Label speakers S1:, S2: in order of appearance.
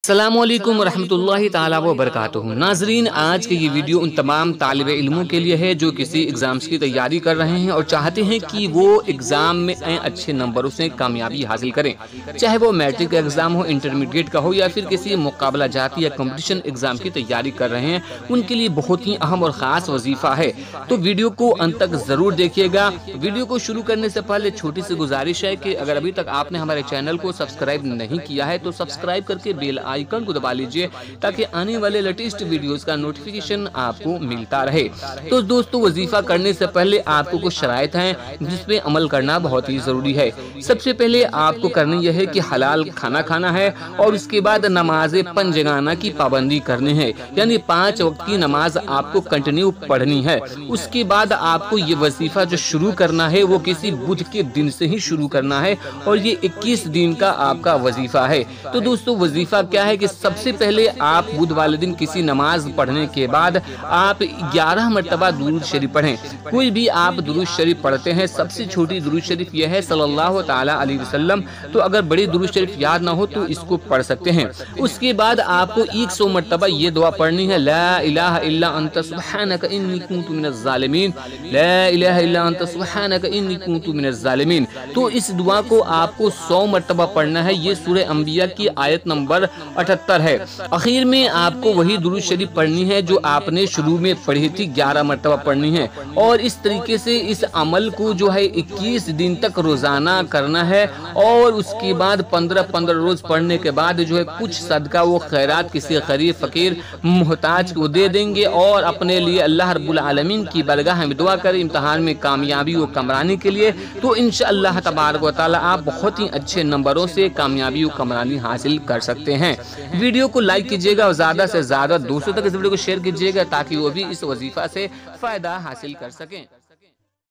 S1: अस्सलामुअलैकुम रहमतुल्लाहि ताला व बरकातुहू। नाजरीन, आज की ये वीडियो उन तमाम तालिब इल्मों के लिए है जो किसी एग्ज़ाम्स की तैयारी कर रहे हैं और चाहते हैं कि वो एग्ज़ाम में अच्छे नंबरों से कामयाबी हासिल करें, चाहे वो मैट्रिक का एग्ज़ाम हो, इंटरमीडिएट का हो या फिर किसी मुकाबला जाती या कंपटीशन एग्ज़ाम की तैयारी कर रहे हैं। उनके लिए बहुत ही अहम और ख़ास वजीफ़ा है, तो वीडियो को अंत तक ज़रूर देखिएगा। वीडियो को शुरू करने से पहले छोटी सी गुजारिश है कि अगर अभी तक आपने हमारे चैनल को सब्सक्राइब नहीं किया है तो सब्सक्राइब करके बेल आइकन को दबा लीजिए ताकि आने वाले लेटेस्ट वीडियोस का नोटिफिकेशन आपको मिलता रहे। तो दोस्तों, वजीफा करने से पहले आपको कुछ शराइत हैं जिस पे अमल करना बहुत ही जरूरी है। सबसे पहले आपको करनी यह है कि हलाल खाना खाना है और उसके बाद नमाज पंजगाना की पाबंदी करनी है, यानी 5 वक्त की नमाज आपको कंटिन्यू पढ़नी है। उसके बाद आपको ये वजीफा जो शुरू करना है वो किसी बुध के दिन से ही शुरू करना है और ये 21 दिन का आपका वजीफा है। तो दोस्तों, वजीफा क्या है कि सबसे पहले आप बुध वाले दिन किसी नमाज पढ़ने के बाद आप 11 मरतबा दुरूद शरीफ पढ़ें। कोई भी आप दुरूद शरीफ पढ़ते हैं, सबसे छोटी दुरूद शरीफ यह है सल्लल्लाहु ताला अलैहि वसल्लम। तो अगर बड़ी दुरूद शरीफ याद ना हो तो इसको पढ़ सकते हैं। उसके बाद आपको 100 मरतबा ये दुआ पढ़नी है, ला इलाहा इल्ला अंत सुब्हानक इन्नी कुन्तु मिनज़ ज़ालिमीन, ला इलाहा इल्ला अंत सुब्हानक इन्नी कुन्तु मिनज़ ज़ालिमीन। तो इस दुआ को आपको 100 मरतबा पढ़ना है। ये सूरह अंबिया की आयत नंबर 78 है। आखिर में आपको वही दुरूद शरीफ पढ़नी है जो आपने शुरू में पढ़ी थी, 11 मरतबा पढ़नी है। और इस तरीके से इस अमल को जो है 21 दिन तक रोजाना करना है और उसके बाद 15-15 रोज पढ़ने के बाद जो है कुछ सदका वो खैरात किसी गरीब फकीर मोहताज को दे देंगे और अपने लिए अल्लाह रब्बुल आलमीन की बारगाह में दुआ करें इम्तिहान में कामयाबी वो कमरानी के लिए। तो इंशाअल्लाह तबारक व तआला आप बहुत ही अच्छे नंबरों से कामयाबी व कमरानी हासिल कर सकते हैं। वीडियो को लाइक कीजिएगा और ज़्यादा से ज़्यादा दोस्तों तक इस वीडियो को शेयर कीजिएगा ताकि वो भी इस वजीफा से फ़ायदा हासिल कर सकें।